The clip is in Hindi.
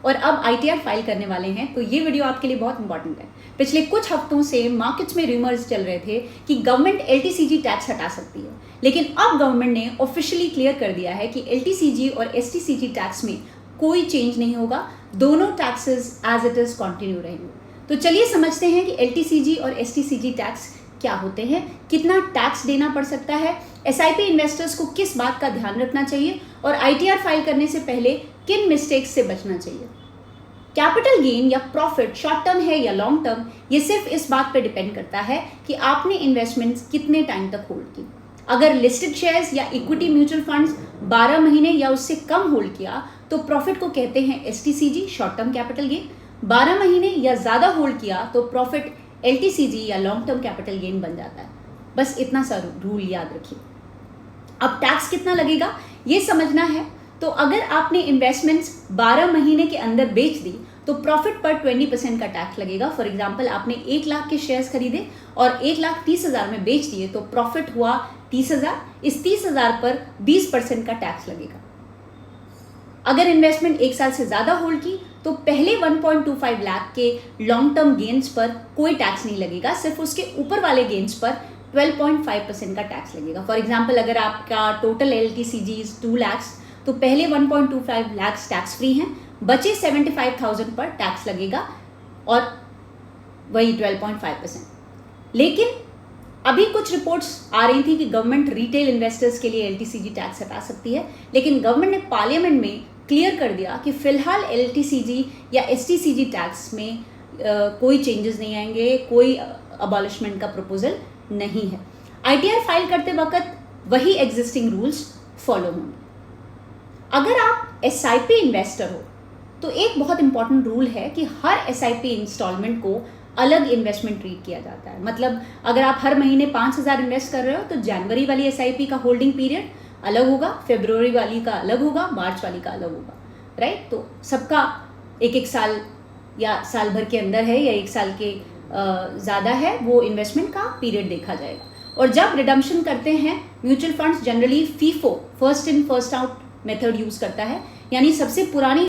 और अब ITR फाइल करने वाले हैं, तो ये वीडियो आपके लिए बहुत इंपॉर्टेंट है। पिछले कुछ हफ्तों से मार्केट्स में रूमर्स चल रहे थे कि गवर्नमेंट LTCG टैक्स हटा सकती है, लेकिन अब गवर्नमेंट ने ऑफिशियली क्लियर कर दिया है कि LTCG और STCG टैक्स में कोई चेंज नहीं होगा, दोनों taxes as it is continue रहेंगे। तो चलिए समझते हैं कि LTCG और STCG टैक्स क्या होते हैं, कितना टैक्स देना पड़ सकता है, SIP इन्वेस्टर्स को किस बात का ध्यान रखना चाहिए और ITR फाइल करने से पहले किन मिस्टेक्स से बचना चाहिए। कैपिटल गेन या प्रॉफिट शॉर्ट टर्म है या लॉन्ग टर्म, ये सिर्फ इस बात पर डिपेंड करता है कि आपने इन्वेस्टमेंट्स कितने टाइम तक होल्ड की। अगर लिस्टेड शेयर्स या इक्विटी म्यूचुअल फंड्स 12 महीने या उससे कम होल्ड किया तो प्रॉफिट को कहते हैं STCG short term capital gain. 12 महीने या ज्यादा होल्ड किया तो प्रॉफिट LTCG या लॉन्ग टर्म कैपिटल गेन बन जाता है। बस इतना सा रूल याद रखिए। अब टैक्स कितना लगेगा ये समझना है, तो अगर आपने इन्वेस्टमेंट्स 12 महीने के अंदर बेच दी तो प्रॉफिट पर 20% का टैक्स लगेगा। फॉर एग्जांपल आपने 1 लाख के शेयर्स खरीदे और 1,30,000 में बेच दिए तो प्रॉफिट हुआ 30,000। इस 30,000 पर 20% का टैक्स लगेगा। अगर इन्वेस्टमेंट 1 साल से ज्यादा होल्ड की तो पहले 1.25 लाख के लॉन्ग टर्म गेन्स पर कोई टैक्स नहीं लगेगा, सिर्फ उसके ऊपर वाले गेन्स पर 12.5% का टैक्स लगेगा। फॉर एग्जांपल अगर आपका टोटल LTCG 2 लाख तो पहले 1.25 लाख टैक्स फ्री हैं, बचे 75,000 पर टैक्स लगेगा और वही 12.5%। लेकिन अभी कुछ रिपोर्ट्स आ रही थी कि गवर्नमेंट रिटेल इन्वेस्टर्स के लिए LTCG टैक्स हटा सकती है, लेकिन गवर्नमेंट ने पार्लियामेंट में क्लियर कर दिया कि फिलहाल LTCG या STCG टैक्स में कोई चेंजेस नहीं आएंगे, कोई अबॉलिशमेंट का प्रपोजल नहीं है। ITR फाइल करते वक्त वही एग्जिस्टिंग रूल्स फॉलो होंगे। अगर आप SIP इन्वेस्टर हो तो एक बहुत इंपॉर्टेंट रूल है कि हर SIP इंस्टॉलमेंट को अलग इन्वेस्टमेंट ट्रीट किया जाता है। मतलब अगर आप हर महीने 5,000 इन्वेस्ट कर रहे हो तो जनवरी वाली SIP का होल्डिंग पीरियड अलग होगा, फरवरी वाली का अलग होगा, मार्च वाली का अलग होगा, राइट। तो सबका एक साल या साल भर के अंदर है या 1 साल के ज़्यादा है, वो इन्वेस्टमेंट का पीरियड देखा जाएगा। और जब रिडम्पशन करते हैं mutual funds generally FIFO first in first out method use करता है, यानी सबसे पुरानी